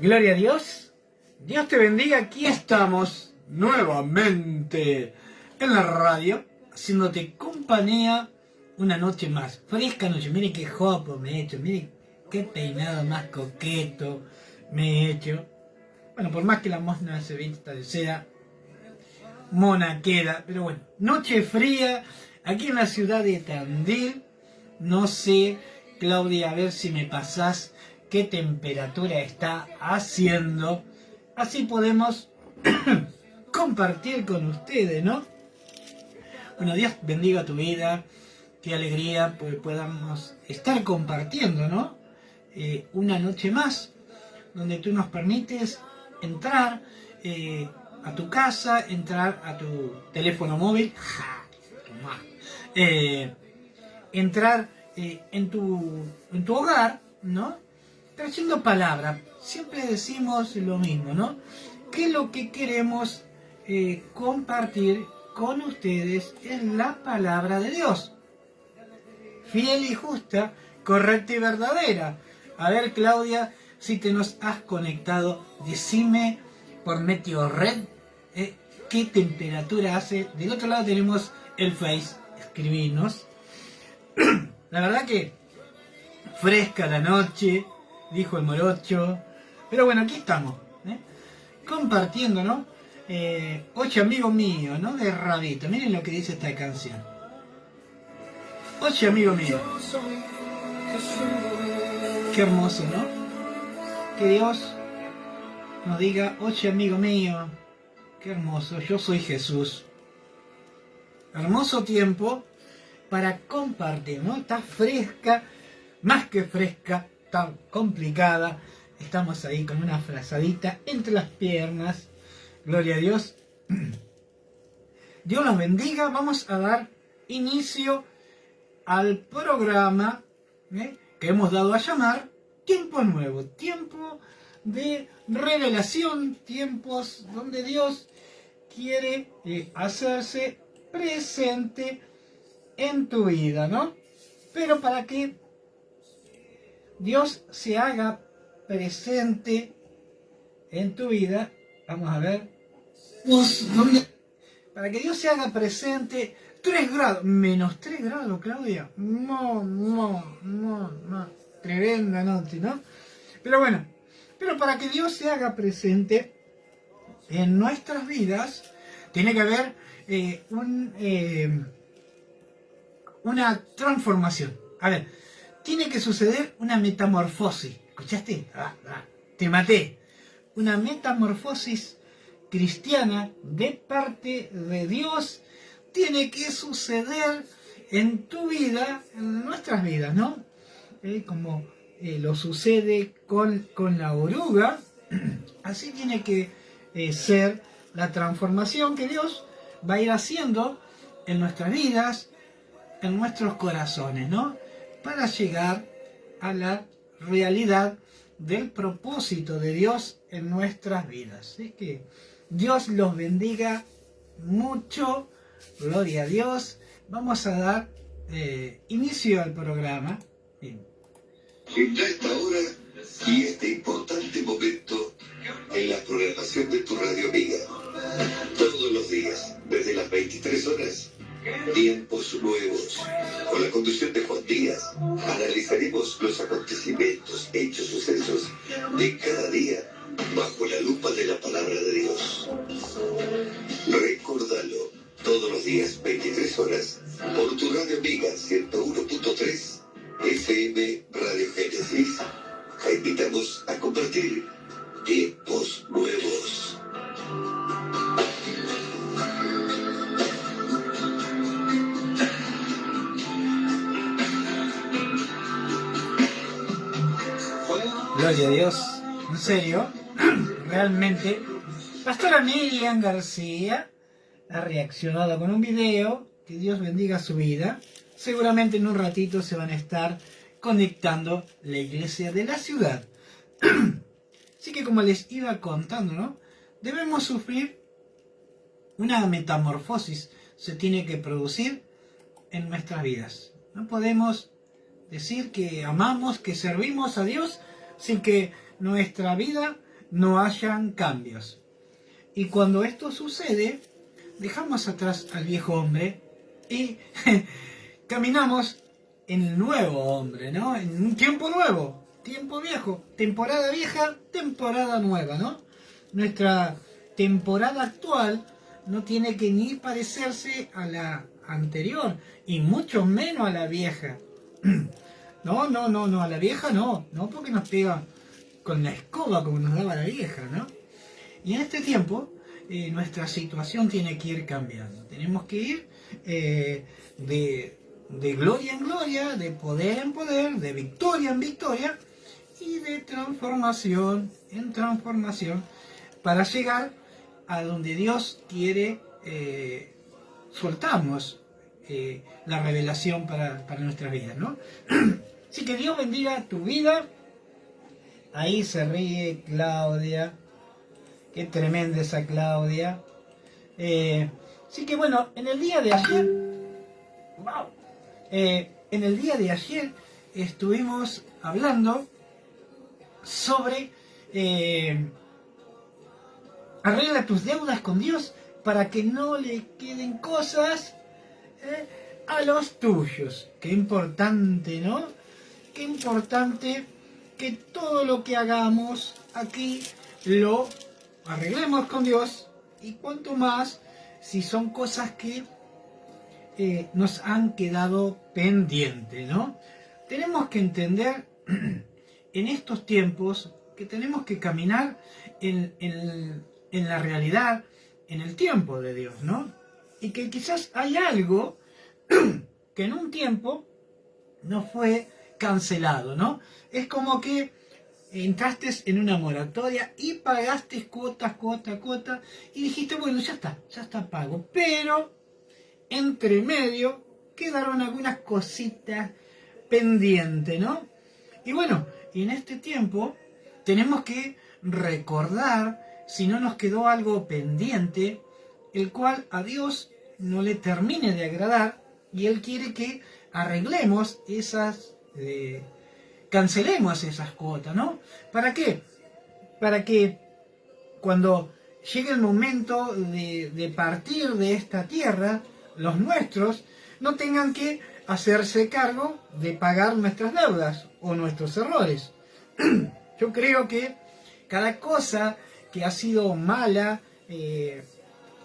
Gloria a Dios. Dios te bendiga. Aquí estamos nuevamente en la radio, haciéndote compañía una noche más. Fresca noche. Miren qué jopo me he hecho. Miren qué peinado más coqueto me he hecho. Bueno, por más que la mosna se vista de seda, mona queda. Pero bueno, noche fría aquí en la ciudad de Tandil. No sé, Claudia, a ver si me pasás qué temperatura está haciendo. Así podemos compartir con ustedes, ¿no? Bueno, Dios bendiga tu vida. Qué alegría pues podamos estar compartiendo, ¿no? Una noche más, donde tú nos permites entrar a tu casa, entrar a tu teléfono móvil, entrar en tu hogar, ¿no? Trayendo palabra. Siempre decimos lo mismo, ¿no? Que lo que queremos compartir con ustedes es la palabra de Dios. Fiel y justa, correcta y verdadera. A ver, Claudia, si te nos has conectado, decime por Meteorred qué temperatura hace. Del otro lado tenemos el Face, escribinos. La verdad que fresca la noche, dijo el morocho. Pero bueno, aquí estamos, compartiendo, ¿no? 8 amigos míos, ¿no? De Rabito. Miren lo que dice esta canción. 8 amigos míos. Qué hermoso, ¿no? Que Dios nos diga, 8 amigos míos. Qué hermoso, yo soy Jesús. Hermoso tiempo para compartir, ¿no? Está fresca, más que fresca, está complicada. Estamos ahí con una frazadita entre las piernas. Gloria a Dios. Dios los bendiga. Vamos a dar inicio al programa que hemos dado a llamar Tiempo Nuevo. Tiempo de revelación. Tiempos donde Dios quiere hacerse presente en tu vida, ¿no? Pero para que Dios se haga presente en tu vida, vamos a ver, para que Dios se haga presente, 3 grados, menos 3 grados, Claudia, no, tremenda noche, ¿no? Pero bueno, pero para que Dios se haga presente en nuestras vidas, tiene que haber una transformación. A ver, tiene que suceder una metamorfosis. ¿Escuchaste? Te maté. Una metamorfosis cristiana de parte de Dios tiene que suceder en tu vida, en nuestras vidas, ¿no? Como lo sucede con la oruga, así tiene que ser la transformación que Dios va a ir haciendo en nuestras vidas, en nuestros corazones, ¿no? Para llegar a la realidad del propósito de Dios en nuestras vidas. Así que Dios los bendiga mucho, gloria a Dios. Vamos a dar inicio al programa. Bien. Llega esta hora y este importante momento en la programación de tu radio amiga. Todos los días, desde las 23 horas, Tiempos Nuevos. Con la conducción de Juan Díaz, analizaremos los acontecimientos, hechos, sucesos de cada día bajo la lupa de la palabra de Dios. Recórdalo, todos los días, 23 horas, por tu radio amiga 101.3 FM Radio Génesis. Te invitamos a compartir Tiempos Nuevos. Gloria a Dios, en serio, realmente. Pastora Miriam García ha reaccionado con un video, que Dios bendiga su vida. Seguramente en un ratito se van a estar conectando la iglesia de la ciudad. Así que como les iba contando, ¿no? Debemos sufrir una metamorfosis, se tiene que producir en nuestras vidas. No podemos decir que amamos, que servimos a Dios, sin que nuestra vida no hayan cambios. Y cuando esto sucede, dejamos atrás al viejo hombre y caminamos en el nuevo hombre, ¿no? En un tiempo nuevo, tiempo viejo, temporada vieja, temporada nueva, ¿no? Nuestra temporada actual no tiene que ni parecerse a la anterior, y mucho menos a la vieja. No, a la vieja no porque nos pega con la escoba como nos daba la vieja, ¿no? Y en este tiempo nuestra situación tiene que ir cambiando. Tenemos que ir de gloria en gloria, de poder en poder, de victoria en victoria y de transformación en transformación para llegar a donde Dios quiere soltarnos la revelación para nuestras vidas, ¿no? Así que Dios bendiga tu vida. Ahí se ríe Claudia. Qué tremenda esa Claudia. Así que bueno, en el día de ayer, en el día de ayer estuvimos hablando sobre arregla tus deudas con Dios para que no le queden cosas a los tuyos. Qué importante, ¿no? Qué importante que todo lo que hagamos aquí lo arreglemos con Dios, y cuanto más si son cosas que nos han quedado pendientes, ¿no? Tenemos que entender en estos tiempos que tenemos que caminar en la realidad, en el tiempo de Dios, ¿no? Y que quizás hay algo que en un tiempo no fue cancelado, ¿no? Es como que entraste en una moratoria y pagaste cuota, y dijiste, bueno, ya está pago, pero entre medio quedaron algunas cositas pendientes, ¿no? Y bueno, y en este tiempo tenemos que recordar si no nos quedó algo pendiente, el cual a Dios no le termine de agradar, y Él quiere que arreglemos esas, cancelemos esas cuotas, ¿no? ¿Para qué? Para que cuando llegue el momento de partir de esta tierra, los nuestros no tengan que hacerse cargo de pagar nuestras deudas o nuestros errores. Yo creo que cada cosa que ha sido mala,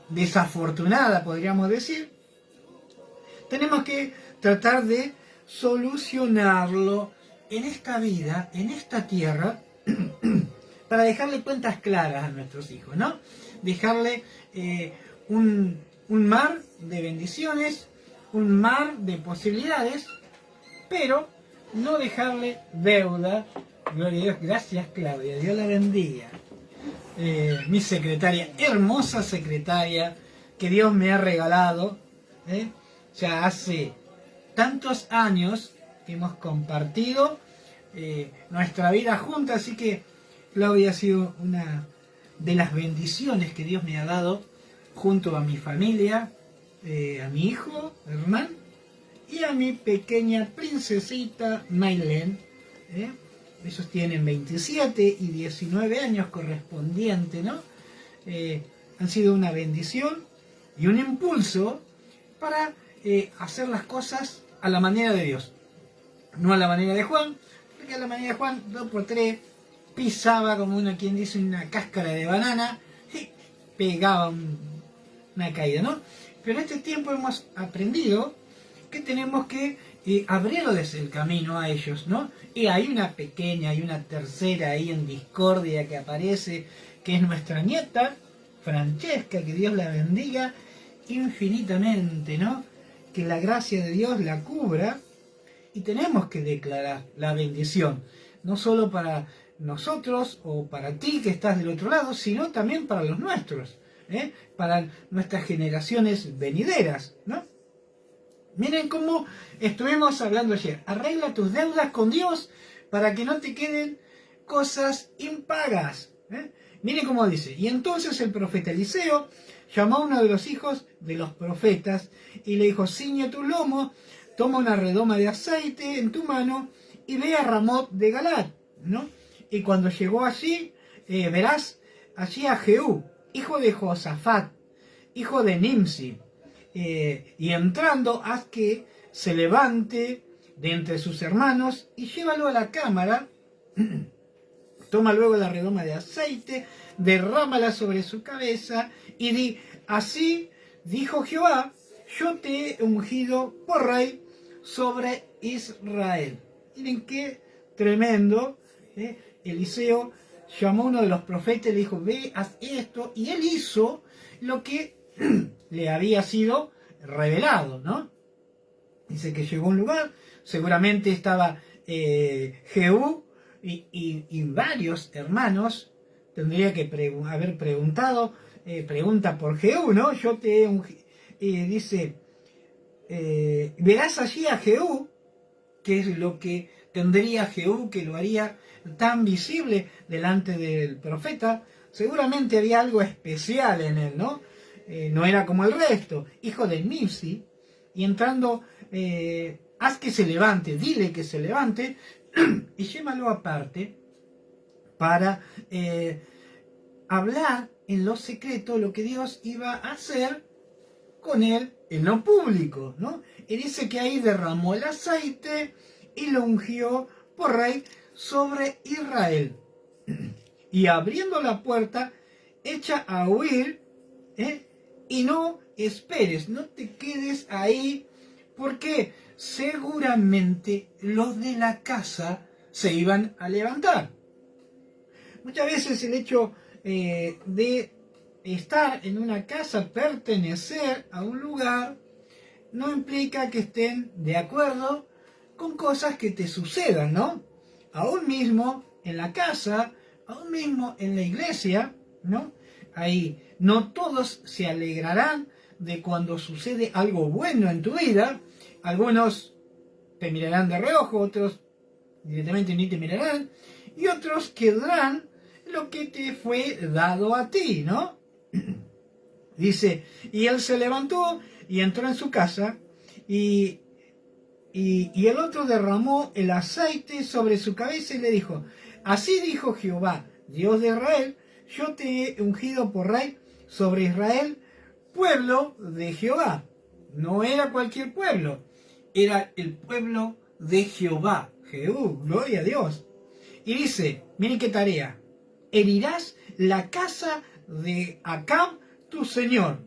desafortunada, podríamos decir, tenemos que tratar de solucionarlo en esta vida, en esta tierra, para dejarle cuentas claras a nuestros hijos, ¿no? Dejarle un mar de bendiciones, un mar de posibilidades, pero no dejarle deuda. Gloria a Dios, gracias Claudia, Dios la bendiga. Mi secretaria, hermosa secretaria que Dios me ha regalado, ya hace tantos años que hemos compartido nuestra vida juntas, así que Claudia ha sido una de las bendiciones que Dios me ha dado junto a mi familia, a mi hijo Hernán y a mi pequeña princesita Maylene. Ellos tienen 27 y 19 años correspondientes, ¿no? Han sido una bendición y un impulso para hacer las cosas a la manera de Dios, no a la manera de Juan, porque a la manera de Juan 2x3 pisaba como quien dice una cáscara de banana y pegaba una caída, ¿no? Pero en este tiempo hemos aprendido que tenemos que abrirles el camino a ellos, ¿no? Y hay una pequeña y una tercera ahí en discordia que aparece, que es nuestra nieta Francesca, que Dios la bendiga infinitamente, ¿no? Que la gracia de Dios la cubra, y tenemos que declarar la bendición, no solo para nosotros o para ti que estás del otro lado, sino también para los nuestros, para nuestras generaciones venideras, ¿no? Miren cómo estuvimos hablando ayer. Arregla tus deudas con Dios para que no te queden cosas impagas. Miren cómo dice. Y entonces el profeta Eliseo llamó a uno de los hijos de los profetas y le dijo, ciñe tu lomo, toma una redoma de aceite en tu mano y ve a Ramot de Galad, ¿no? Y cuando llegó allí, verás allí a Jehú, hijo de Josafat, hijo de Nimsi, y entrando haz que se levante de entre sus hermanos y llévalo a la cámara. Toma luego la redoma de aceite, derrámala sobre su cabeza y di: así dijo Jehová, yo te he ungido por rey sobre Israel. Miren qué tremendo. Eliseo llamó a uno de los profetas y le dijo: ve, haz esto. Y él hizo lo que le había sido revelado, ¿no? Dice que llegó a un lugar, seguramente estaba Jehú y varios hermanos. Tendría que haber preguntado, pregunta por Jehú, ¿no? Yo te dice, verás allí a Jehú, que es lo que tendría Jehú, que lo haría tan visible delante del profeta. Seguramente había algo especial en él, ¿no? No era como el resto, hijo de Nimsi, y entrando, haz que se levante, dile que se levante, y llévalo aparte para hablar en lo secreto lo que Dios iba a hacer con él en lo público, ¿no? Y dice que ahí derramó el aceite y lo ungió por rey sobre Israel. Y abriendo la puerta, echa a huir, y no esperes, no te quedes ahí, porque seguramente los de la casa se iban a levantar. Muchas veces el hecho de estar en una casa, pertenecer a un lugar, no implica que estén de acuerdo con cosas que te sucedan, ¿no? Aún mismo en la casa, aún mismo en la iglesia, ¿no? Ahí no todos se alegrarán de cuando sucede algo bueno en tu vida. Algunos te mirarán de reojo, otros directamente ni te mirarán, y otros querrán lo que te fue dado a ti, ¿no? Dice, y él se levantó y entró en su casa, y el otro derramó el aceite sobre su cabeza y le dijo: así dijo Jehová, Dios de Israel, yo te he ungido por rey sobre Israel, pueblo de Jehová. No era cualquier pueblo, era el pueblo de Jehová. Jehú, gloria a Dios. Y dice, miren qué tarea: herirás la casa de Acab tu señor,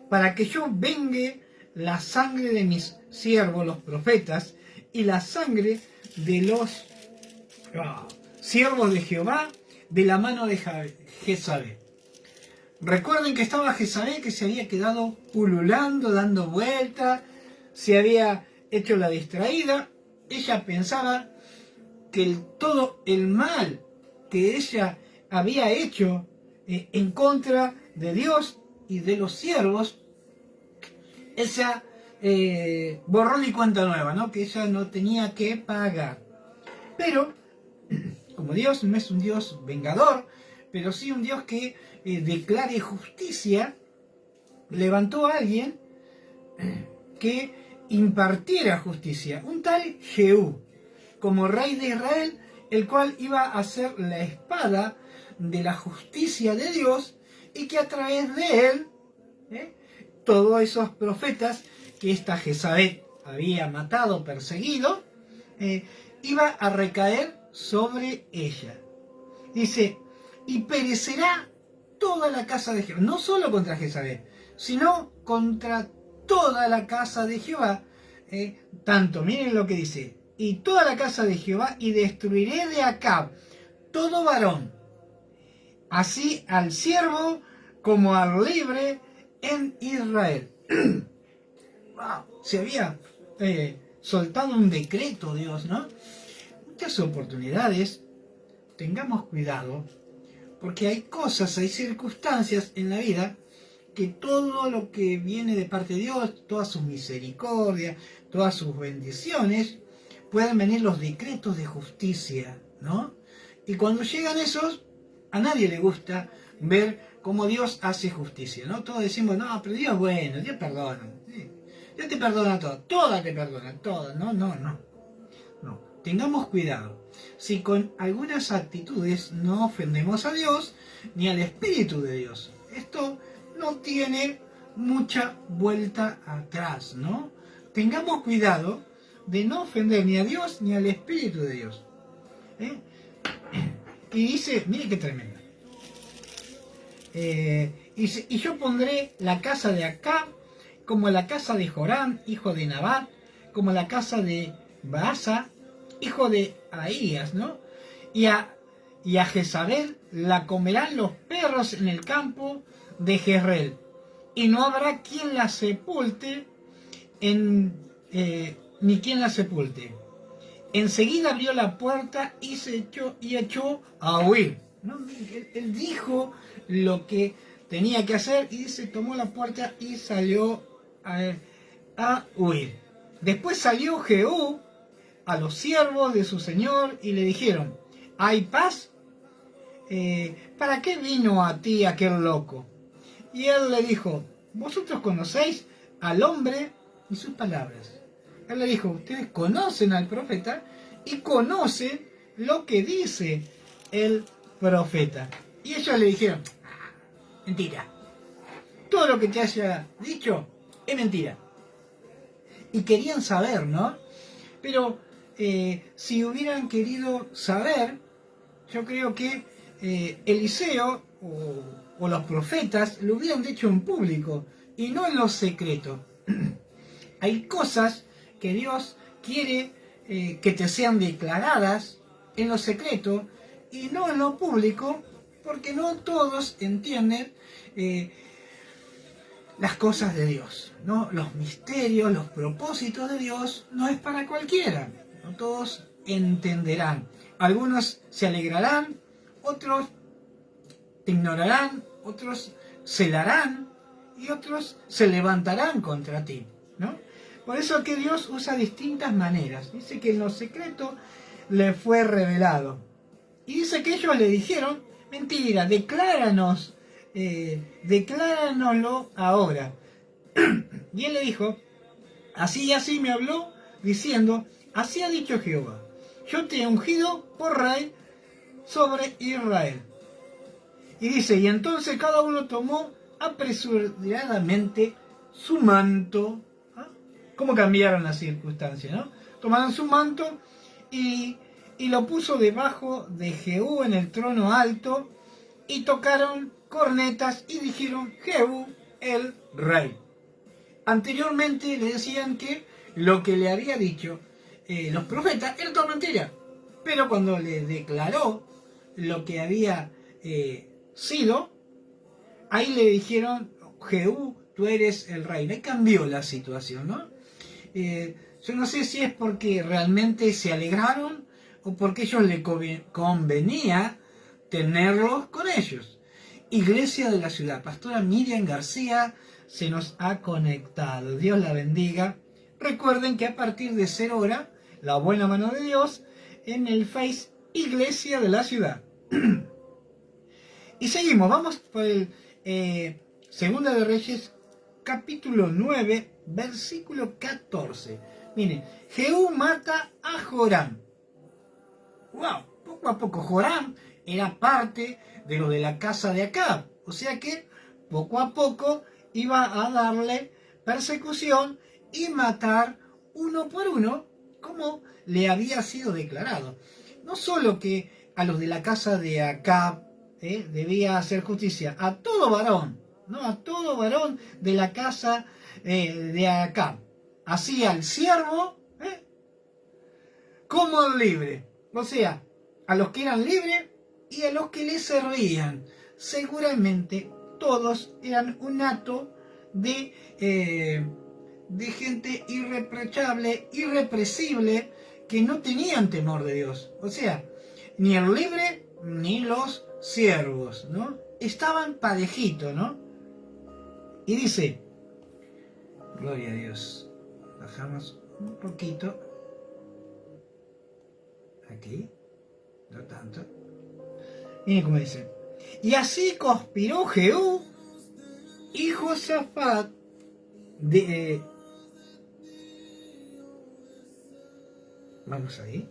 para que yo vengue la sangre de mis siervos los profetas y la sangre de los siervos de Jehová de la mano de Jezabel. Recuerden que estaba Jezabel, que se había quedado pululando, dando vueltas, se había hecho la distraída. Ella pensaba que todo el mal que ella había hecho en contra de Dios y de los siervos, esa borrón y cuenta nueva, ¿no? Que ella no tenía que pagar. Pero, como Dios no es un Dios vengador, pero sí un Dios que declare justicia, levantó a alguien que impartiera justicia, un tal Jehú, como rey de Israel, el cual iba a ser la espada de la justicia de Dios, y que a través de él, todos esos profetas que esta Jezabel había matado, perseguido, iba a recaer sobre ella. Dice, y perecerá toda la casa de Jehová, no solo contra Jezabel, sino contra toda la casa de Jehová, tanto, miren lo que dice, y toda la casa de Jehová, y destruiré de Acab todo varón, así al siervo como al libre en Israel. Wow, se había soltado un decreto, Dios, ¿no? Muchas oportunidades, tengamos cuidado, porque hay cosas, hay circunstancias en la vida que todo lo que viene de parte de Dios, todas sus misericordias, todas sus bendiciones, pueden venir los decretos de justicia, ¿no? Y cuando llegan esos, a nadie le gusta ver cómo Dios hace justicia, ¿no? Todos decimos, no, pero Dios es bueno, Dios perdona. ¿Sí? Dios te perdona todo, toda te perdona, toda. No. Tengamos cuidado. si con algunas actitudes no ofendemos a Dios ni al Espíritu de Dios. Esto no tiene mucha vuelta atrás, ¿no? Tengamos cuidado de no ofender ni a Dios ni al Espíritu de Dios. Y dice, mire qué tremendo. Y yo pondré la casa de Acab como la casa de Joram, hijo de Nabat, como la casa de Baasa, hijo de Ahías, ¿no? Y a Jezabel la comerán los perros en el campo de Jezreel, y no habrá quien la sepulte, ni quien la sepulte. Enseguida abrió la puerta y echó a huir, ¿no? Él dijo lo que tenía que hacer y dice, tomó la puerta y salió a huir. Después salió Jehú a los siervos de su señor y le dijeron, ¿hay paz? ¿Para qué vino a ti aquel loco? Y él le dijo, vosotros conocéis al hombre y sus palabras. Él le dijo, ustedes conocen al profeta y conocen lo que dice el profeta. Y ellos le dijeron, mentira. Todo lo que te haya dicho es mentira. Y querían saber, ¿no? Pero si hubieran querido saber, yo creo que Eliseo o los profetas lo hubieran dicho en público y no en lo secreto. Hay cosas que Dios quiere que te sean declaradas en lo secreto y no en lo público, porque no todos entienden las cosas de Dios, ¿no? Los misterios, los propósitos de Dios no es para cualquiera, no todos entenderán. Algunos se alegrarán, otros te ignorarán, otros celarán y otros se levantarán contra ti, ¿no? Por eso que Dios usa distintas maneras. Dice que en lo secreto le fue revelado. Y dice que ellos le dijeron, mentira, decláranoslo ahora. Y él le dijo, así y así me habló, diciendo, así ha dicho Jehová, yo te he ungido por rey sobre Israel. Y dice, y entonces cada uno tomó apresuradamente su manto. ¿Cómo cambiaron las circunstancias, no? Tomaron su manto y lo puso debajo de Jehú en el trono alto, y tocaron cornetas y dijeron, Jehú el rey. Anteriormente le decían que lo que le había dicho los profetas era toda mentira, pero cuando le declaró lo que había sido, ahí le dijeron, Jehú, tú eres el rey. Ahí cambió la situación, ¿no? Yo no sé si es porque realmente se alegraron o porque a ellos les convenía tenerlos con ellos. Iglesia de la Ciudad, Pastora Miriam García se nos ha conectado. Dios la bendiga. Recuerden que a partir de 0 hora, la buena mano de Dios en el Face Iglesia de la Ciudad. Y seguimos, vamos por el Segunda de Reyes, capítulo 9, versículo 14. Miren, Jehú mata a Joram. ¡Wow! Poco a poco Joram era parte de lo de la casa de Acab. O sea que poco a poco iba a darle persecución y matar uno por uno, como le había sido declarado. No solo que a los de la casa de Acab debía hacer justicia, a todo varón, ¿no? A todo varón de la casa de Acab. Así al siervo como al libre. O sea, a los que eran libres y a los que les servían. Seguramente todos eran un hato de gente irreprochable, irrepresible, que no tenían temor de Dios. O sea, ni el libre ni los siervos, ¿no? Estaban parejitos, ¿no? Y dice, gloria a Dios, bajamos un poquito, aquí, no tanto, miren cómo dice, y así conspiró Jehú y Josafat vamos ahí,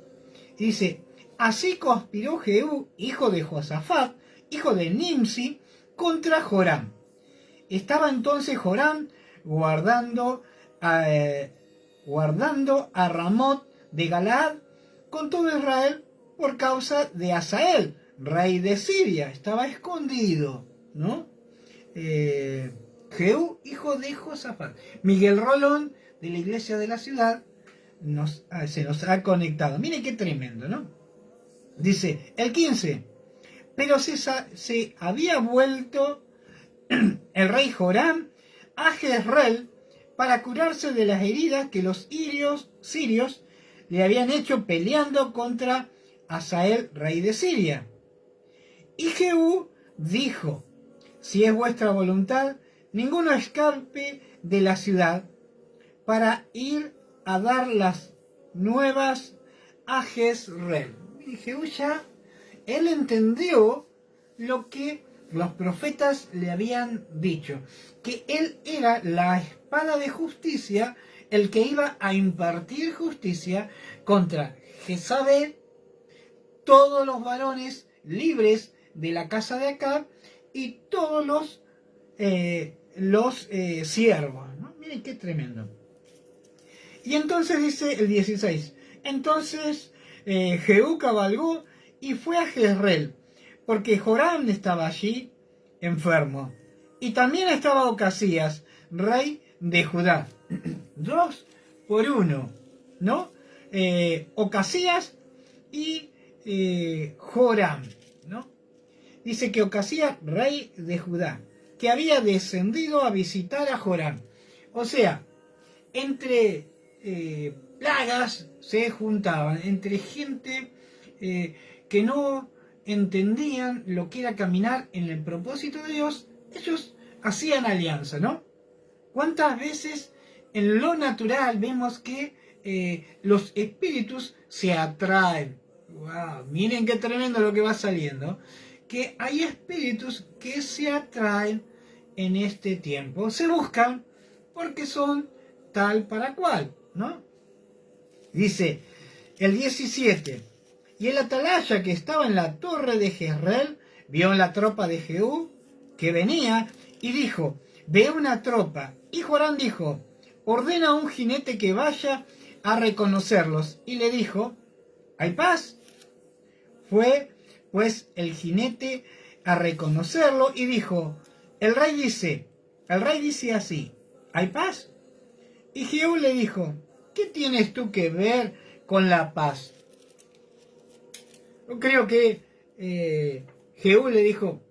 y dice, Así conspiró Jehú, hijo de Josafat, hijo de Nimsi, contra Joram. Estaba entonces Joram guardando a Ramot de Galaad con todo Israel por causa de Hazael, rey de Siria. Estaba escondido, ¿no? Jehú, hijo de Josafat. Miguel Rolón, de la iglesia de la ciudad, se nos ha conectado. Miren qué tremendo, ¿no? Dice, el 15. Pero se había vuelto el rey Joram a Jezreel para curarse de las heridas que los sirios le habían hecho peleando contra Hazael, rey de Siria. Y Jehú dijo, si es vuestra voluntad, ninguno escape de la ciudad para ir a dar las nuevas a Jezreel. Y Jehú ya, él entendió lo que los profetas le habían dicho, que él era la espada de justicia, el que iba a impartir justicia contra Jezabel, todos los varones libres de la casa de Acab y todos los siervos, ¿no? Miren qué tremendo. Y entonces dice el 16, entonces Jehú cabalgó y fue a Jezreel, porque Joram estaba allí enfermo. Y también estaba Ocasías, rey de Judá. 2 por 1, ¿no? Ocasías y Joram, ¿no? Dice que Ocasías, rey de Judá, que había descendido a visitar a Joram. O sea, entre plagas se juntaban, entre gente que no entendían lo que era caminar en el propósito de Dios, ellos hacían alianza, ¿no? ¿Cuántas veces en lo natural vemos que los espíritus se atraen? ¡Wow! Miren qué tremendo lo que va saliendo. Que hay espíritus que se atraen en este tiempo. Se buscan porque son tal para cual, ¿no? Dice el 17. Y el atalaya que estaba en la torre de Jezreel vio la tropa de Jehú que venía y dijo, ve una tropa. Y Joram dijo, ordena a un jinete que vaya a reconocerlos. Y le dijo, ¿hay paz? Fue pues el jinete a reconocerlo y dijo, el rey dice así, ¿hay paz? Y Jehú le dijo, ¿qué tienes tú que ver con la paz? Yo creo que Jehú le dijo,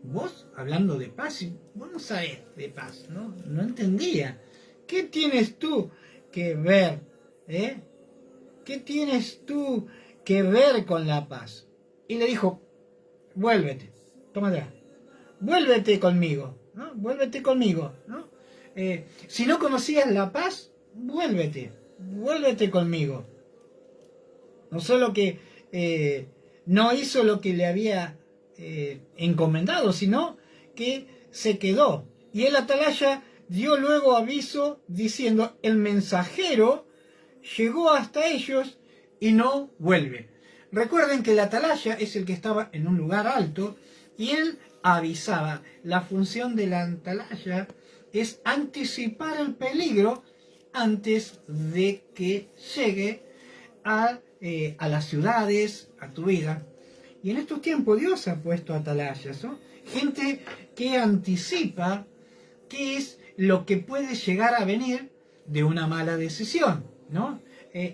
vos hablando de paz, vos no sabés de paz, ¿no? No entendía. ¿Qué tienes tú que ver? ¿Qué tienes tú que ver con la paz? Y le dijo, vuélvete, tómala, vuélvete conmigo, ¿no? Vuélvete conmigo, ¿no? Si no conocías la paz, vuélvete conmigo. No solo que no hizo lo que le había encomendado, sino que se quedó. Y el atalaya dio luego aviso diciendo, el mensajero llegó hasta ellos y no vuelve. Recuerden que el atalaya es el que estaba en un lugar alto y él avisaba. La función del atalaya es anticipar el peligro antes de que llegue a las ciudades, a tu vida. Y en estos tiempos Dios ha puesto atalayas, ¿no? Gente que anticipa qué es lo que puede llegar a venir de una mala decisión, ¿no?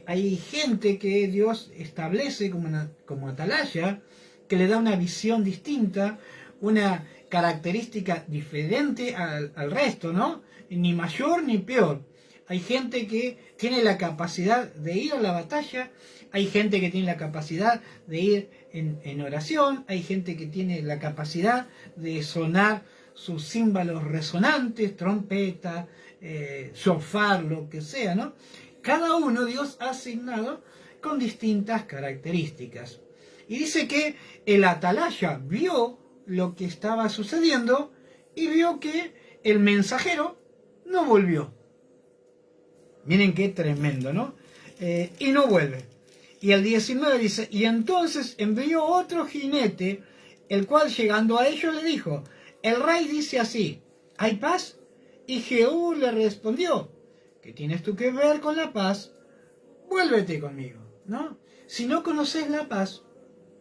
Hay gente que Dios establece como atalaya, que le da una visión distinta, una característica diferente al resto, ¿no? Ni mayor ni peor. Hay gente que tiene la capacidad de ir a la batalla, hay gente que tiene la capacidad de ir en oración, hay gente que tiene la capacidad de sonar sus címbalos resonantes, trompeta, shofar, lo que sea, ¿no? Cada uno Dios ha asignado con distintas características. Y dice que el atalaya vio lo que estaba sucediendo y vio que el mensajero no volvió. Miren qué tremendo, ¿no? Y no vuelve. Y el 19 dice, y entonces envió otro jinete, el cual llegando a ellos le dijo, el rey dice así, ¿hay paz? Y Jehú le respondió, ¿qué tienes tú que ver con la paz? Vuélvete conmigo, ¿no? Si no conoces la paz,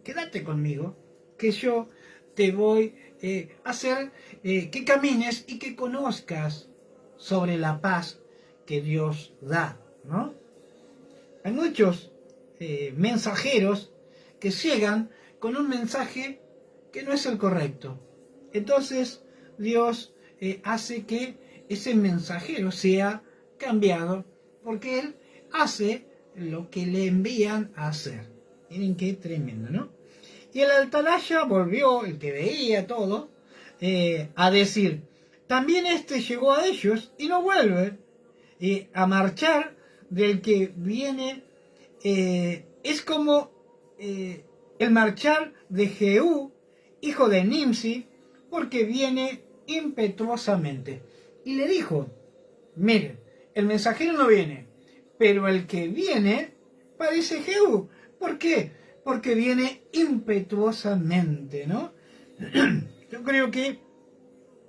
quédate conmigo, que yo te voy a hacer que camines y que conozcas sobre la paz que Dios da, ¿no? Hay muchos mensajeros que llegan con un mensaje que no es el correcto. Entonces Dios hace que ese mensajero sea cambiado porque él hace lo que le envían a hacer. Miren qué tremendo, ¿no? Y el atalaya volvió, el que veía todo, a decir, también este llegó a ellos y no vuelve a marchar del que viene. Es como el marchar de Jehú, hijo de Nimsi, porque viene impetuosamente. Y le dijo, miren, el mensajero no viene, pero el que viene parece Jehú. ¿Por qué? Porque viene impetuosamente, ¿no? Yo creo que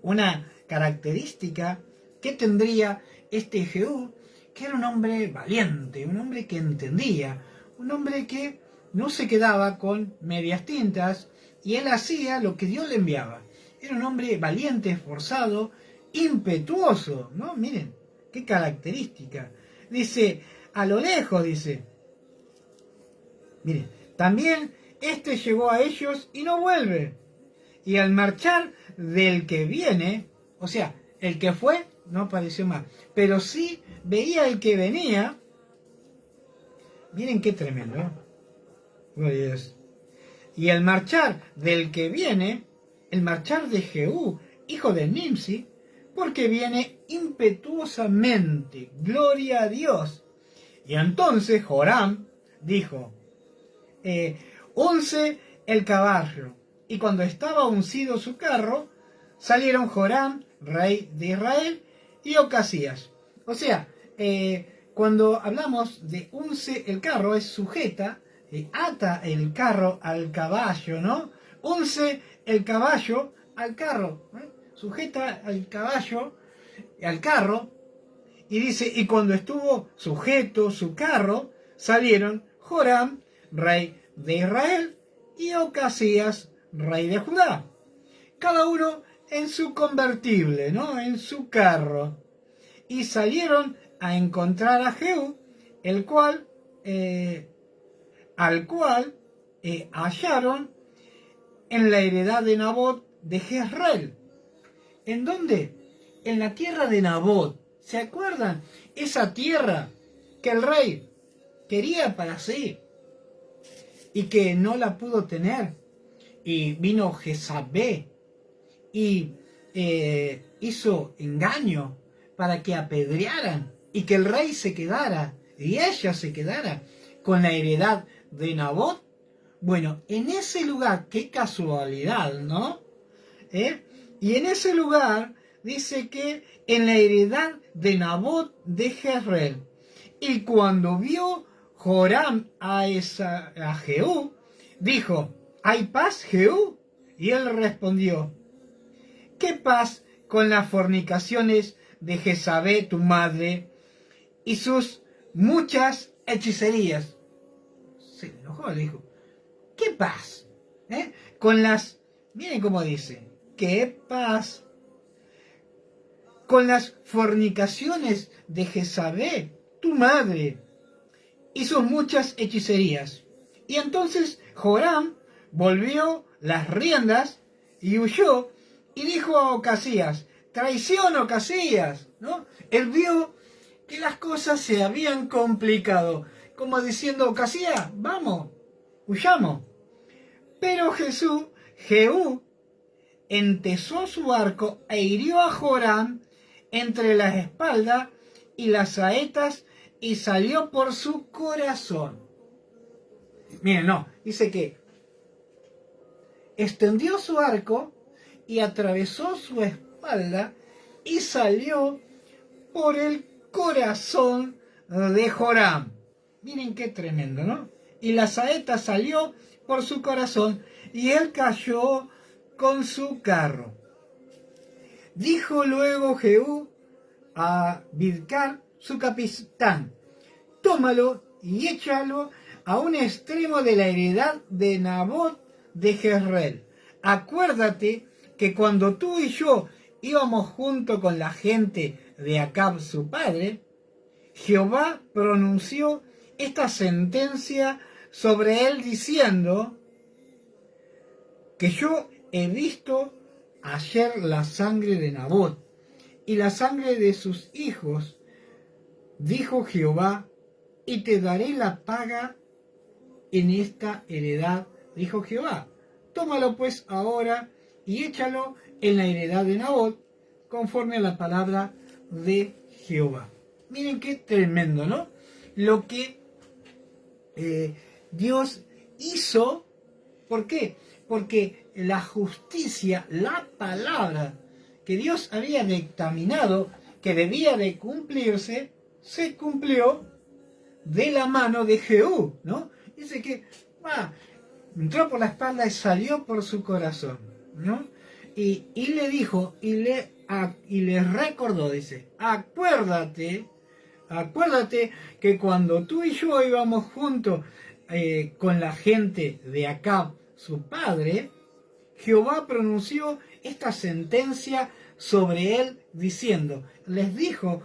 una característica que tendría este Jehú, que era un hombre valiente, un hombre que entendía, un hombre que no se quedaba con medias tintas y él hacía lo que Dios le enviaba. Era un hombre valiente, esforzado, impetuoso, ¿no? Miren, qué característica. Dice, a lo lejos, dice, miren, también este llegó a ellos y no vuelve. Y al marchar del que viene, o sea, el que fue no apareció más, pero sí veía el que venía. Miren qué tremendo, ¿eh? Oh, Dios. Y al marchar del que viene, el marchar de Jehú, hijo de Nimsi, porque viene impetuosamente, gloria a Dios. Y entonces Joram dijo, unce el caballo. Y cuando estaba uncido su carro, salieron Joram, rey de Israel, y Ocasías. O sea, cuando hablamos de unce el carro, es sujeta, ata el carro al caballo, ¿no? Unce el caballo al carro, sujeta al caballo, al carro, y dice, y cuando estuvo sujeto su carro, salieron Joram, rey de Israel, y Ocasías, rey de Judá. Cada uno en su convertible, ¿no? En su carro. Y salieron a encontrar a Jehú, el cual, al cual hallaron en la heredad de Nabot de Jezreel. ¿En dónde? En la tierra de Nabot. ¿Se acuerdan? Esa tierra que el rey quería para sí y que no la pudo tener. Y vino Jezabel y hizo engaño para que apedrearan y que el rey se quedara y ella se quedara con la heredad de Nabot. Bueno, en ese lugar, qué casualidad, ¿no? Y en ese lugar dice que en la heredad de Nabot de Jezreel. Y cuando vio Joram a Jehú, dijo, ¿hay paz, Jehú? Y él respondió, ¿qué paz con las fornicaciones de Jezabel, tu madre, y sus muchas hechicerías? Se enojó, le dijo, ¿qué paz? Con las, miren cómo dice, ¿qué paz? Con las fornicaciones de Jezabel, tu madre, y sus muchas hechicerías. Y entonces Joram volvió las riendas y huyó y dijo a Ocasías, traición, Ocasías, ¿no? Él vio que las cosas se habían complicado, como diciendo, Ocasías, vamos, huyamos. Pero Jehú entesó su arco e hirió a Joram entre las espaldas y las saetas y salió por su corazón. Miren, no, dice que extendió su arco y atravesó su espalda y salió por el corazón de Joram. Miren qué tremendo, ¿no? y la saeta salió por su corazón, y él cayó con su carro. Dijo luego Jehú a Bidkar, su capitán: tómalo y échalo a un extremo de la heredad de Nabot de Jezreel. Acuérdate que cuando tú y yo íbamos junto con la gente de Acab su padre, Jehová pronunció esta sentencia sobre él diciendo: que yo he visto ayer la sangre de Nabot y la sangre de sus hijos, dijo Jehová, y te daré la paga en esta heredad, dijo Jehová. Tómalo pues ahora y échalo en la heredad de Nabot, conforme a la palabra de Jehová. Miren qué tremendo, ¿no? Lo que Dios hizo. ¿Por qué? Porque la justicia, la palabra que Dios había dictaminado que debía de cumplirse, se cumplió de la mano de Jehú, ¿no? Dice que entró por la espalda y salió por su corazón, ¿no? Y le dijo, y le recordó, dice: acuérdate que cuando tú y yo íbamos juntos con la gente de Acab, su padre, Jehová pronunció esta sentencia sobre él diciendo, les dijo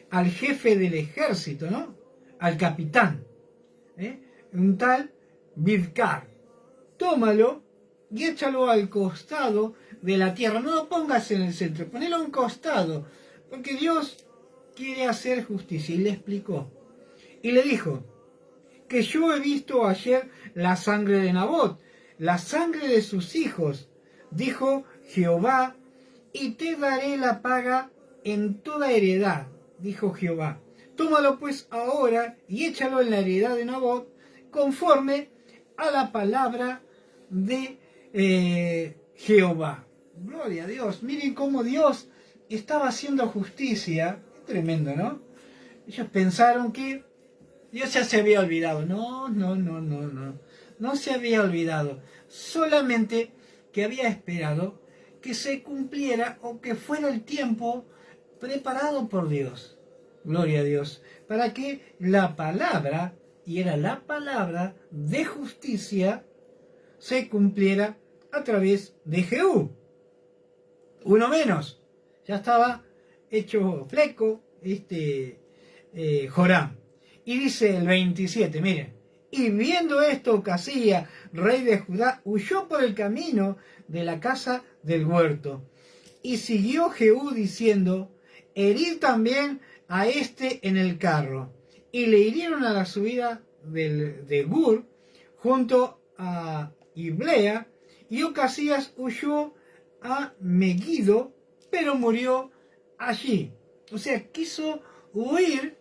al jefe del ejército, ¿no? Al capitán, un tal Bidkar: tómalo y échalo al costado de la tierra. No lo pongas en el centro, ponelo a un costado, porque Dios quiere hacer justicia. Y le explicó. Y le dijo: que yo he visto ayer la sangre de Nabot, la sangre de sus hijos, dijo Jehová, y te daré la paga en toda heredad, dijo Jehová. Tómalo pues ahora y échalo en la heredad de Nabot, conforme a la palabra de Jehová. Gloria a Dios. Miren cómo Dios estaba haciendo justicia. Tremendo, ¿no? Ellos pensaron que Dios ya se había olvidado. No. No se había olvidado. Solamente que había esperado que se cumpliera o que fuera el tiempo preparado por Dios. Gloria a Dios. Para que la palabra, y era la palabra de justicia, se cumpliera a través de Jehú. Uno menos. Ya estaba hecho fleco Joram. Y dice el 27, miren: y viendo esto, Ocasías, rey de Judá, huyó por el camino de la casa del huerto. Y siguió Jehú diciendo: herid también a este en el carro. Y le hirieron a la subida de Gur, junto a Iblea, y Ocasías huyó a Megiddo, pero murió allí. O sea, quiso huir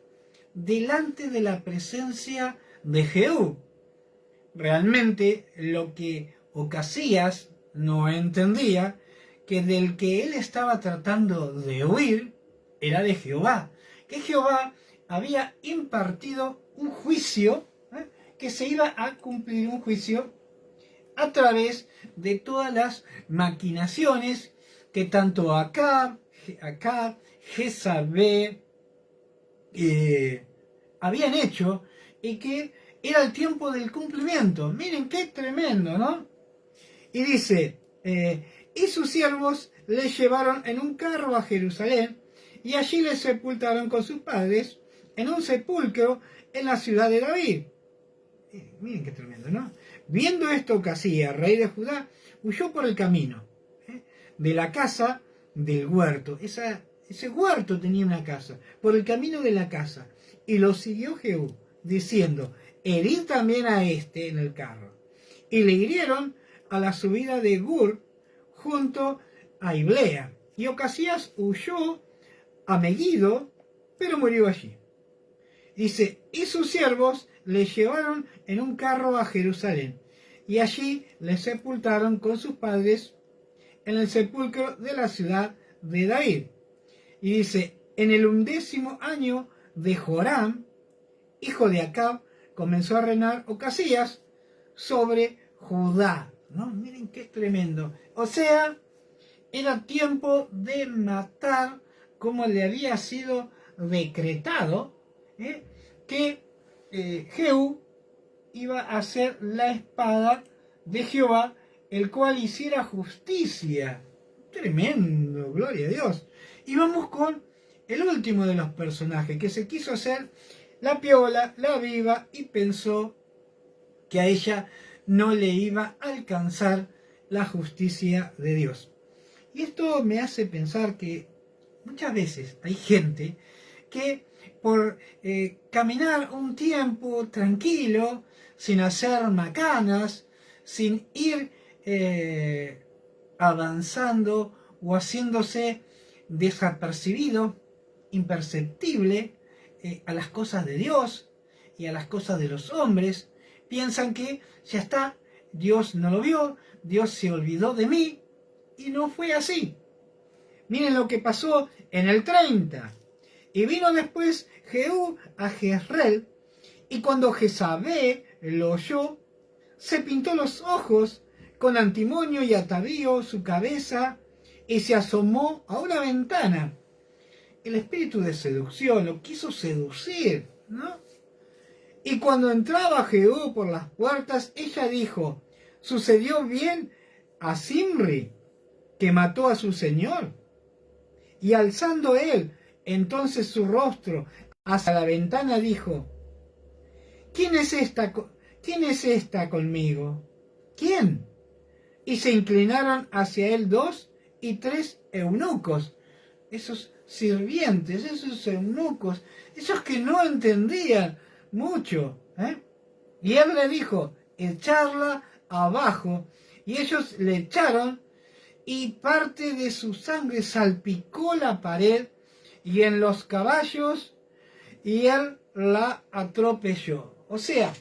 delante de la presencia de Jehú. Realmente lo que Ocasías no entendía, que del que él estaba tratando de huir era de Jehová, que Jehová había impartido un juicio, que se iba a cumplir un juicio a través de todas las maquinaciones que tanto Acab, Jezabel habían hecho, y que era el tiempo del cumplimiento. Miren qué tremendo, ¿no? Y dice, y sus siervos le llevaron en un carro a Jerusalén, y allí le sepultaron con sus padres en un sepulcro en la ciudad de David. Miren qué tremendo, ¿no? Viendo esto, Ocasías, rey de Judá, huyó por el camino de la casa del huerto. Ese huerto tenía una casa, por el camino de la casa. Y lo siguió Jehú, diciendo: herid también a este en el carro. Y le hirieron a la subida de Gur, junto a Iblea. Y Ocasías huyó a Megiddo, pero murió allí. Dice: y sus siervos le llevaron en un carro a Jerusalén, y allí le sepultaron con sus padres en el sepulcro de la ciudad de David. Y dice: en el 11º año de Joram, hijo de Acab, comenzó a reinar Ocasías sobre Judá, ¿no? Miren qué tremendo. O sea, era tiempo de matar como le había sido decretado, que Jehú iba a ser la espada de Jehová, el cual hiciera justicia. Tremendo, gloria a Dios. Y vamos con el último de los personajes, que se quiso hacer la piola, la viva, y pensó que a ella no le iba a alcanzar la justicia de Dios. Y esto me hace pensar que muchas veces hay gente que por caminar un tiempo tranquilo, sin hacer macanas, sin ir avanzando o haciéndose desapercibido, imperceptible a las cosas de Dios y a las cosas de los hombres, piensan que ya está, Dios no lo vio, Dios se olvidó de mí, y no fue así. Miren lo que pasó en el 30. Y vino después Jehú a Jezreel, y cuando Jezabel lo oyó, se pintó los ojos con antimonio y atavío su cabeza, y se asomó a una ventana. El espíritu de seducción lo quiso seducir, ¿no? Y cuando entraba Jehú por las puertas, ella dijo: ¿sucedió bien a Zimri, que mató a su señor? Y alzando él entonces su rostro hacia la ventana, dijo: ¿Quién es esta conmigo? ¿Quién? Y se inclinaron hacia él 2 y 3 eunucos, esos sirvientes, esos eunucos, esos que no entendían mucho, Y él le dijo: echarla abajo. Y ellos le echaron, y parte de su sangre salpicó la pared y en los caballos, y él la atropelló. O sea,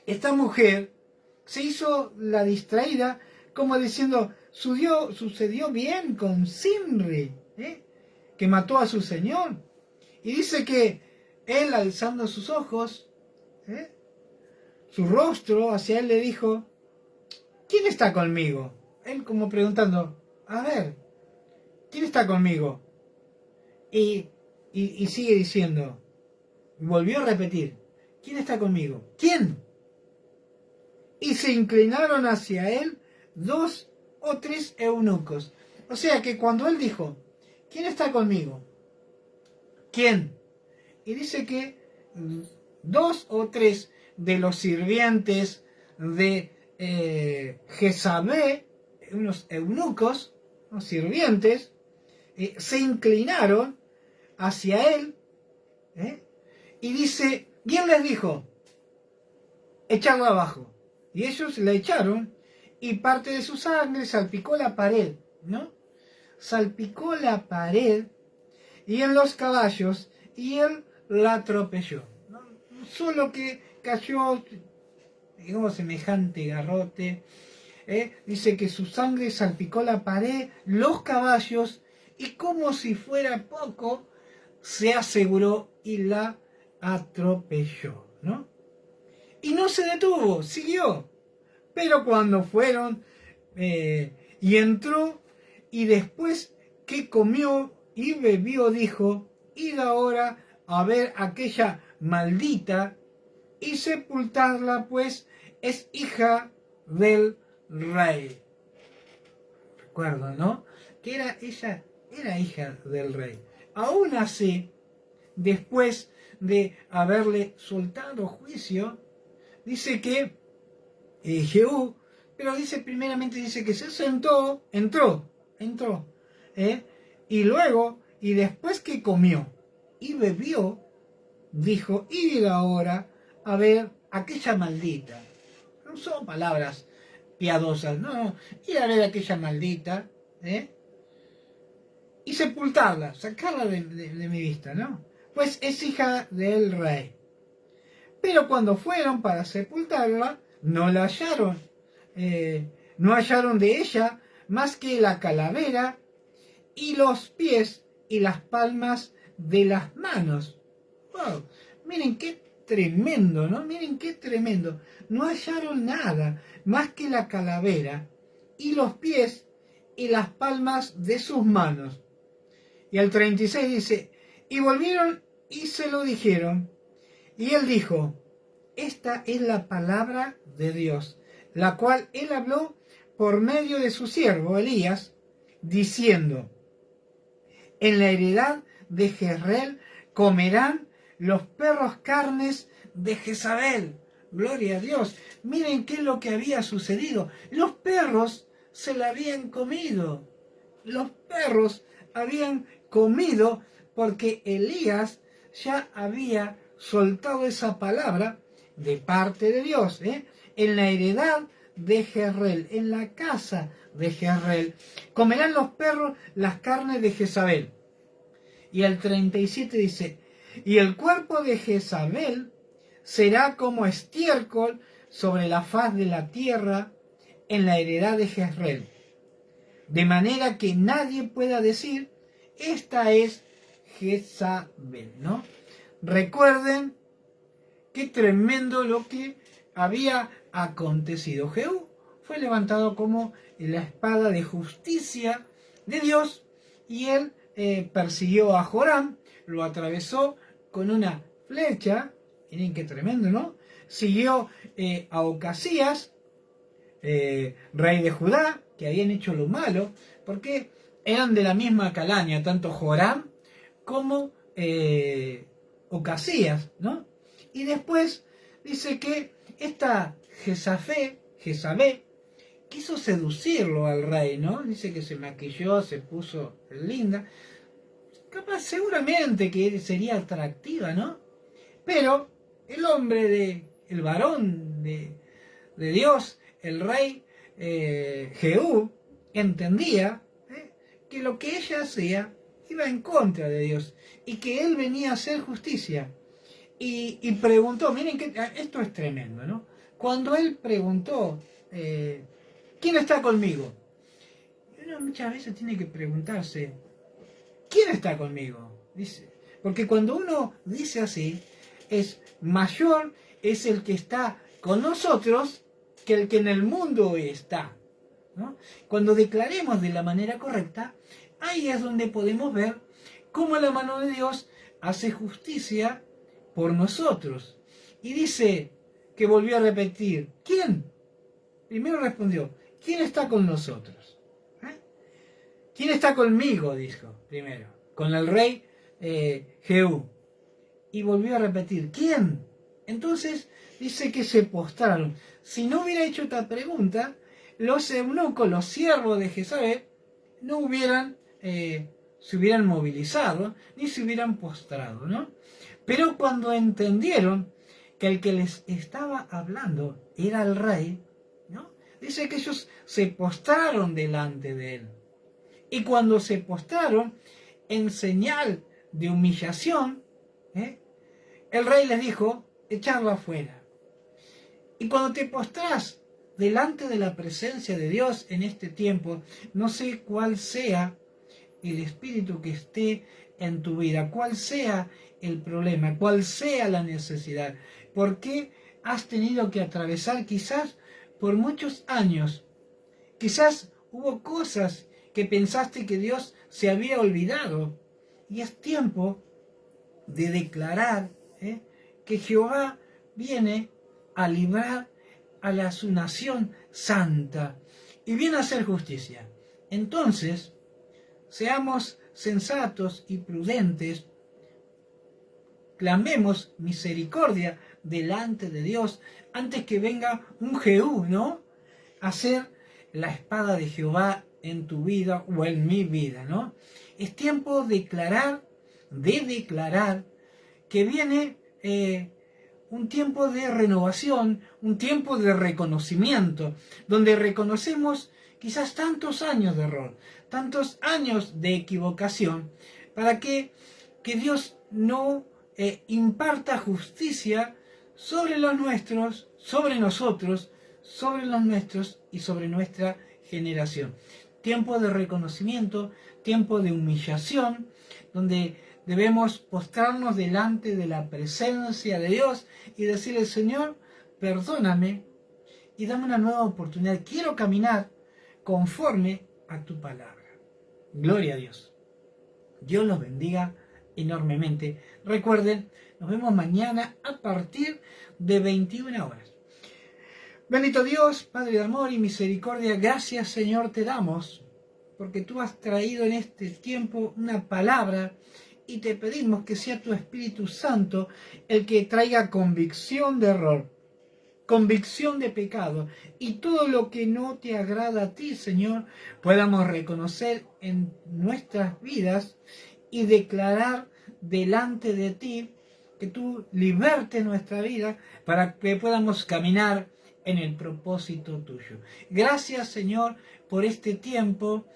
esta mujer se hizo la distraída, como diciendo: sucedió bien con Zimri, que mató a su señor. Y dice que él, alzando sus ojos, su rostro hacia él, le dijo: ¿quién está conmigo? Él como preguntando: a ver, ¿quién está conmigo? Y sigue diciendo, volvió a repetir: ¿quién está conmigo? ¿Quién? Y se inclinaron hacia él 2 o 3 eunucos. O sea que cuando él dijo: ¿quién está conmigo? ¿Quién? Y dice que 2 o 3 de los sirvientes de Jezabel, unos eunucos, unos sirvientes, se inclinaron hacia él, y dice, y él les dijo: echarlo abajo. Y ellos la echaron, y parte de su sangre salpicó la pared, ¿no? Salpicó la pared y en los caballos, y él la atropelló, ¿no? Solo que cayó, digamos, semejante garrote. Dice que su sangre salpicó la pared, los caballos, y como si fuera poco, se aseguró y la atropelló, ¿no? Y no se detuvo, siguió. Pero cuando fueron, y entró, y después que comió y bebió, dijo: id ahora a ver aquella maldita y sepultarla, pues es hija del rey. Recuerdo, ¿no? Que ella era hija del rey. Aún así, después de haberle soltado juicio, dice que Jehú, pero dice primeramente, dice que se sentó, entró, y luego, y después que comió y bebió, dijo: id ahora a ver aquella maldita. No son palabras piadosas, no, ir a ver aquella maldita, y sepultarla, sacarla de mi vista, ¿no? Pues es hija del rey. Pero cuando fueron para sepultarla, no la hallaron. No hallaron de ella más que la calavera y los pies y las palmas de las manos. Wow. Miren qué tremendo, ¿no? Miren qué tremendo. No hallaron nada más que la calavera y los pies y las palmas de sus manos. Y al 36 dice, y volvieron y se lo dijeron. Y él dijo, esta es la palabra de Dios, la cual él habló por medio de su siervo Elías, diciendo, en la heredad de Jezreel comerán los perros carnes de Jezabel. Gloria a Dios. Miren qué es lo que había sucedido. Los perros se la habían comido. Los perros habían comido porque Elías ya había soltado esa palabra de parte de Dios, en la heredad de Jezreel, en la casa de Jezreel, comerán los perros las carnes de Jezabel. Y el 37 dice, y el cuerpo de Jezabel será como estiércol sobre la faz de la tierra en la heredad de Jezreel, de manera que nadie pueda decir, esta es Jezabel, ¿no? Recuerden qué tremendo lo que había acontecido. Jehú fue levantado como la espada de justicia de Dios y él persiguió a Joram, lo atravesó con una flecha, miren qué tremendo, ¿no? Siguió a Ocasías, rey de Judá, que habían hecho lo malo, porque eran de la misma calaña, tanto Joram como Ocasías, ¿no? Y después dice que esta Jezabel, quiso seducirlo al rey, ¿no? Dice que se maquilló, se puso linda. Capaz, seguramente que sería atractiva, ¿no? Pero el hombre el varón de Dios, el rey Jehú, entendía que lo que ella hacía iba en contra de Dios y que él venía a hacer justicia. Y preguntó, miren que esto es tremendo, ¿no? Cuando él preguntó, ¿quién está conmigo? Uno muchas veces tiene que preguntarse, ¿quién está conmigo? Dice, porque cuando uno dice así, es mayor es el que está con nosotros que el que en el mundo está, ¿no? Cuando declaremos de la manera correcta, ahí es donde podemos ver cómo la mano de Dios hace justicia por nosotros. Y dice que volvió a repetir, ¿quién? Primero respondió, ¿quién está con nosotros? ¿Quién está conmigo? Dijo primero, con el rey Jehú. Y volvió a repetir, ¿quién? Entonces dice que se postraron. Si no hubiera hecho esta pregunta, los eunucos, los siervos de Jezabel, no se hubieran movilizado, ni se hubieran postrado, ¿no? Pero cuando entendieron que el que les estaba hablando era el rey, ¿no? Dice que ellos se postraron delante de él. Y cuando se postraron, en señal de humillación, el rey les dijo, echarlo afuera. Y cuando te postrás delante de la presencia de Dios en este tiempo, no sé cuál sea el espíritu que esté en tu vida, cuál sea el problema, cuál sea la necesidad, por qué has tenido que atravesar quizás por muchos años, quizás hubo cosas que pensaste que Dios se había olvidado, y es tiempo de declarar que Jehová viene a librar a su nación santa y viene a hacer justicia. Entonces, seamos sensatos y prudentes, clamemos misericordia delante de Dios antes que venga un Jehú, ¿no? A hacer la espada de Jehová en tu vida o en mi vida, ¿no? Es tiempo de declarar que viene un tiempo de renovación, un tiempo de reconocimiento, donde reconocemos quizás tantos años de error, tantos años de equivocación, para que Dios no imparta justicia sobre los nuestros, sobre nosotros, sobre los nuestros y sobre nuestra generación. Tiempo de reconocimiento, tiempo de humillación, donde debemos postrarnos delante de la presencia de Dios y decirle: Señor, perdóname y dame una nueva oportunidad. Quiero caminar conforme a tu palabra. Gloria a Dios. Dios los bendiga enormemente. Recuerden, nos vemos mañana a partir de 21 horas. Bendito Dios, Padre de amor y misericordia, gracias, Señor, te damos, porque tú has traído en este tiempo una palabra y te pedimos que sea tu Espíritu Santo el que traiga convicción de error, convicción de pecado, y todo lo que no te agrada a ti, Señor, podamos reconocer en nuestras vidas y declarar delante de ti que tú libertes nuestra vida para que podamos caminar en el propósito tuyo. Gracias, Señor, por este tiempo,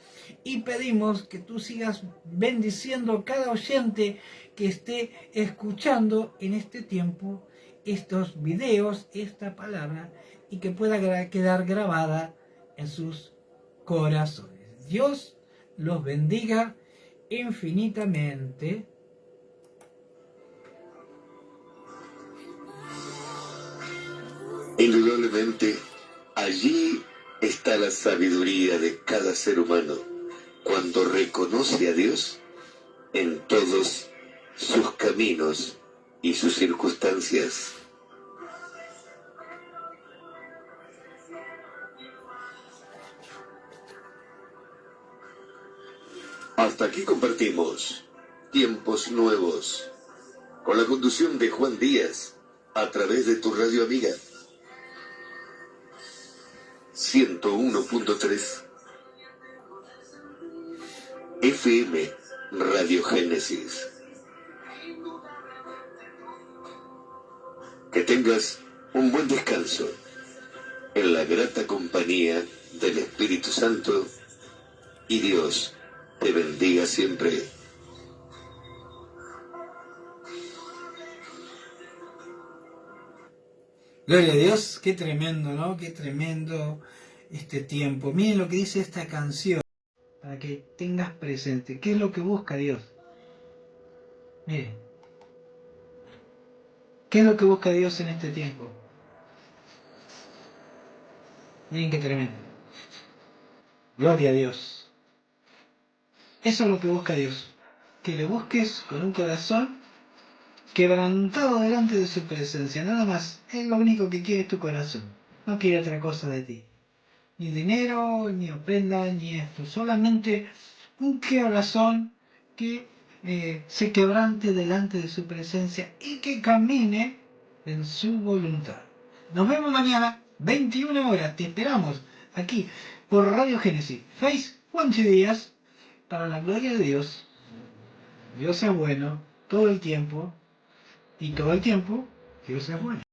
y pedimos que tú sigas bendiciendo a cada oyente que esté escuchando en este tiempo estos videos, esta palabra, y que pueda quedar grabada en sus corazones. Dios los bendiga infinitamente. Indudablemente, allí está la sabiduría de cada ser humano cuando reconoce a Dios en todos sus caminos y sus circunstancias. Hasta aquí compartimos Tiempos Nuevos, con la conducción de Juan Díaz, a través de tu radio amiga 101.3 FM Radio Génesis. Que tengas un buen descanso en la grata compañía del Espíritu Santo, y Dios te bendiga siempre. Gloria a Dios, qué tremendo, ¿no? Qué tremendo este tiempo. Miren lo que dice esta canción, para que tengas presente. ¿Qué es lo que busca Dios? Miren, ¿qué es lo que busca Dios en este tiempo? Miren qué tremendo. Gloria a Dios. Eso es lo que busca Dios. Que le busques con un corazón quebrantado delante de su presencia. Nada más. Es lo único que quiere tu corazón. No quiere otra cosa de ti. Ni dinero, ni ofrenda, ni esto. Solamente un corazón que se quebrante delante de su presencia y que camine en su voluntad. Nos vemos mañana, 21 horas. Te esperamos aquí por Radio Génesis. Face 20 días para la gloria de Dios. Dios es bueno todo el tiempo, y todo el tiempo Dios es bueno.